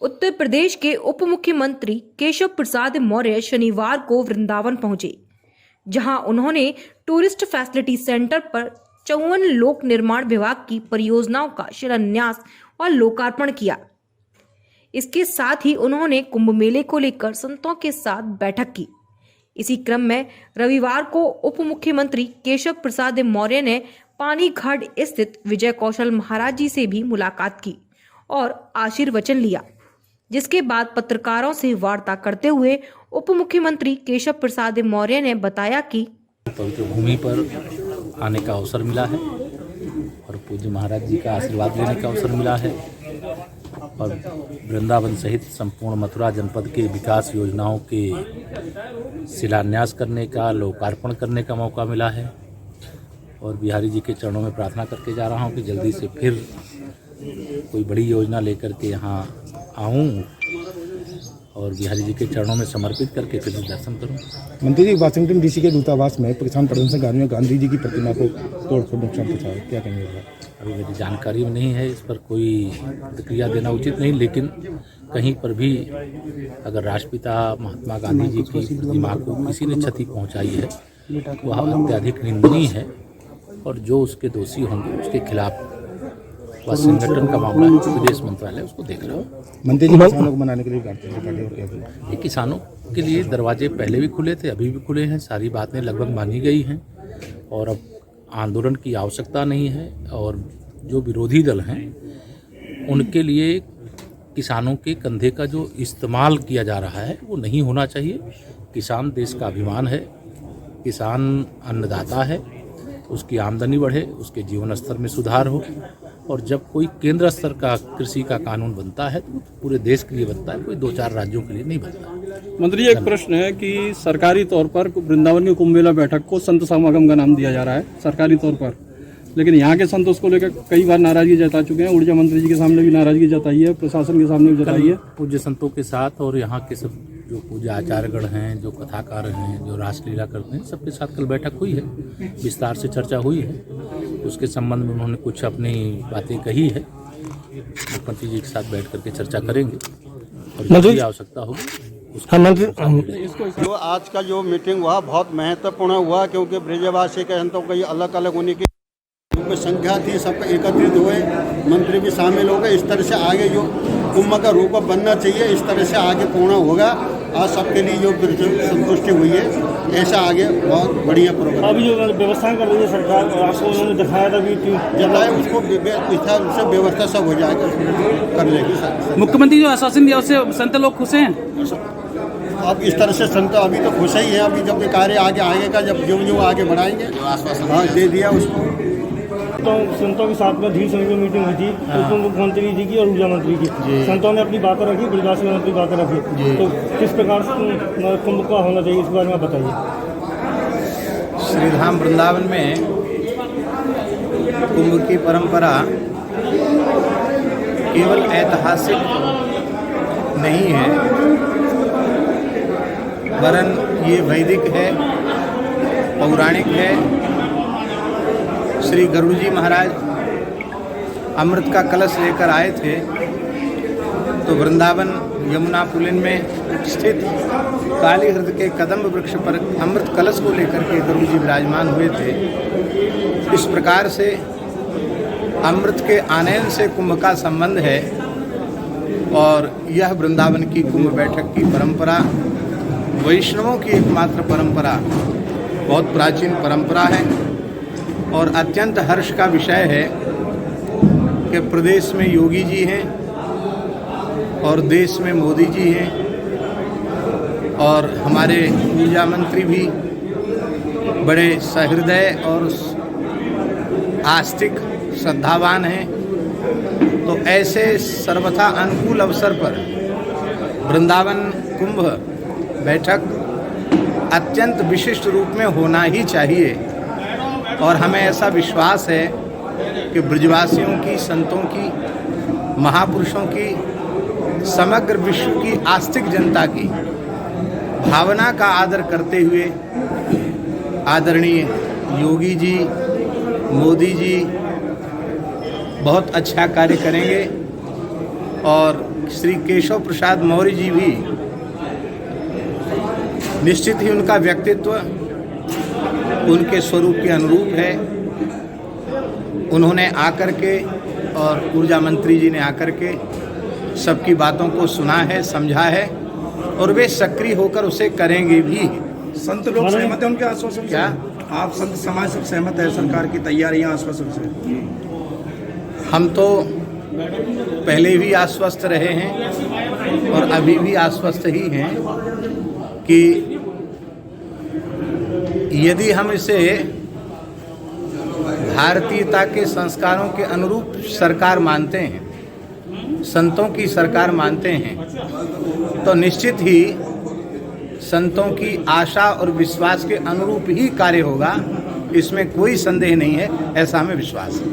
उत्तर प्रदेश के उप मुख्यमंत्री केशव प्रसाद मौर्य शनिवार को वृंदावन पहुंचे, जहां उन्होंने टूरिस्ट फैसिलिटी सेंटर पर 54 लोक निर्माण विभाग की परियोजनाओं का शिलान्यास और लोकार्पण किया। इसके साथ ही उन्होंने कुंभ मेले को लेकर संतों के साथ बैठक की। इसी क्रम में रविवार को उप मुख्यमंत्री केशव प्रसाद मौर्य ने पानीघाट स्थित विजय कौशल महाराज जी से भी मुलाकात की और आशीर्वचन लिया, जिसके बाद पत्रकारों से वार्ता करते हुए उप मुख्यमंत्री केशव प्रसाद मौर्य ने बताया कि पवित्र भूमि पर आने का अवसर मिला है और पूज्य महाराज जी का आशीर्वाद लेने का अवसर मिला है और वृंदावन सहित संपूर्ण मथुरा जनपद के विकास योजनाओं के शिलान्यास करने का, लोकार्पण करने का मौका मिला है और बिहारी जी के चरणों में प्रार्थना करके जा रहा हूं कि जल्दी से फिर कोई बड़ी योजना लेकर के यहाँ आऊँ और बिहारी जी के चरणों में समर्पित करके फिर दर्शन करूँ। मंत्री जी, वाशिंगटन डीसी के दूतावास में किसान प्रदर्शनकारियों ने गांधी जी की प्रतिमा को तोड़फोड़ नुकसान पहुंचाया, क्या कहेंगे? अभी मेरी जानकारी में नहीं है, इस पर कोई प्रतिक्रिया देना उचित नहीं, लेकिन कहीं पर भी अगर राष्ट्रपिता महात्मा गांधी जी की प्रतिमा को किसी ने क्षति पहुंचाई है तो वह अत्यधिक निंदनीय है और जो उसके दोषी होंगे उसके खिलाफ वह संगठन का मामला है, विदेश मंत्रालय उसको देख रहा है। मंत्री जी, किसानों को मनाने के लिए किसानों के लिए दरवाजे पहले भी खुले थे, अभी भी खुले हैं, सारी बातें लगभग मानी गई हैं और अब आंदोलन की आवश्यकता नहीं है और जो विरोधी दल हैं उनके लिए किसानों के कंधे का जो इस्तेमाल किया जा रहा है वो नहीं होना चाहिए। किसान देश का अभिमान है, किसान अन्नदाता है, उसकी आमदनी बढ़े, उसके जीवन स्तर में सुधार हो और जब कोई केंद्र स्तर का कृषि का कानून बनता है तो पूरे देश के लिए बनता है, कोई 2-4 राज्यों के लिए नहीं बनता। मंत्री जी, एक प्रश्न है कि सरकारी तौर पर वृंदावन की कुंभ मेला बैठक को संत समागम का नाम दिया जा रहा है सरकारी तौर पर, लेकिन यहाँ के संत उसको लेकर कई बार नाराजगी जता चुके हैं। ऊर्जा मंत्री जी के सामने भी नाराजगी जताई है, प्रशासन के सामने भी जताई है। पूज्य संतों के साथ और यहाँ के सब जो पूजा आचार्यगण हैं, जो कथाकार हैं, जो रासलीला करते हैं, सबके साथ कल बैठक हुई है, विस्तार से चर्चा हुई है। उसके संबंध में उन्होंने कुछ अपनी बातें कही है, मुख्यमंत्री जी के साथ बैठ करके चर्चा करेंगे और जो भी आवश्यकता होगी। जो आज का जो मीटिंग हुआ बहुत महत्वपूर्ण हुआ, क्योंकि ब्रजवासी के संतों की अलग अलग होने की संख्या थी, सब एकत्रित हुए, मंत्री भी शामिल हो गए। इस तरह से आगे जो कुंभ का रूप बनना चाहिए, इस तरह से आगे पूर्ण होगा। आज सबके लिए जो संतुष्टि हुई है, ऐसा आगे बहुत बढ़िया प्रोग्राम। अभी जो व्यवस्था कर रही है सरकार, आपको उन्होंने दिखाया था, जताया उसको उससे व्यवस्था सब हो जाएगा, कर लेगी। मुख्यमंत्री जो आश्वासन दिया उससे संत लोग खुश हैं। अब इस तरह से संत अभी तो खुश ही है, अभी जब ये कार्य आगे आएगा, जब जो आगे बढ़ाएंगे, हाँ दे दिया उसको। तो संतों के साथ में धीर समय की मीटिंग हुई थी उप मुख्यमंत्री जी की और ऊर्जा मंत्री की, संतों ने अपनी बातें रखी, ब्रजवासी ने अपनी बातें रखी, तो किस प्रकार से कुंभ का होना चाहिए इस बारे में बताइए। श्रीधाम वृंदावन में कुंभ की परंपरा केवल ऐतिहासिक नहीं है, वरन ये वैदिक है, पौराणिक है। श्री गरुड़ जी महाराज अमृत का कलश लेकर आए थे तो वृंदावन यमुना पुलिन में स्थित काली हृदय के कदम्ब वृक्ष पर अमृत कलश को लेकर के गरुड़ जी विराजमान हुए थे। इस प्रकार से अमृत के आनयन से कुंभ का संबंध है और यह वृंदावन की कुंभ बैठक की परंपरा वैष्णवों की एकमात्र परंपरा, बहुत प्राचीन परंपरा है और अत्यंत हर्ष का विषय है कि प्रदेश में योगी जी हैं और देश में मोदी जी हैं और हमारे ऊर्जा मंत्री भी बड़े सहृदय और आस्तिक श्रद्धावान हैं। तो ऐसे सर्वथा अनुकूल अवसर पर वृंदावन कुंभ बैठक अत्यंत विशिष्ट रूप में होना ही चाहिए और हमें ऐसा विश्वास है कि ब्रजवासियों की, संतों की, महापुरुषों की, समग्र विश्व की आस्तिक जनता की भावना का आदर करते हुए आदरणीय योगी जी, मोदी जी बहुत अच्छा कार्य करेंगे और श्री केशव प्रसाद मौर्य जी भी निश्चित ही उनका व्यक्तित्व उनके स्वरूप के अनुरूप है। उन्होंने आकर के और ऊर्जा मंत्री जी ने आकर के सबकी बातों को सुना है, समझा है और वे सक्रिय होकर उसे करेंगे भी। संत लोग सहमत है उनके आश्वासन से? क्या आप संत समाज सब सहमत है सरकार की तैयारियां आश्वासन से? हम तो पहले भी आश्वस्त रहे हैं और अभी भी आश्वस्त ही हैं कि यदि हम इसे भारतीयता के संस्कारों के अनुरूप सरकार मानते हैं, संतों की सरकार मानते हैं, तो निश्चित ही संतों की आशा और विश्वास के अनुरूप ही कार्य होगा। इसमें कोई संदेह नहीं है, ऐसा हमें विश्वास है।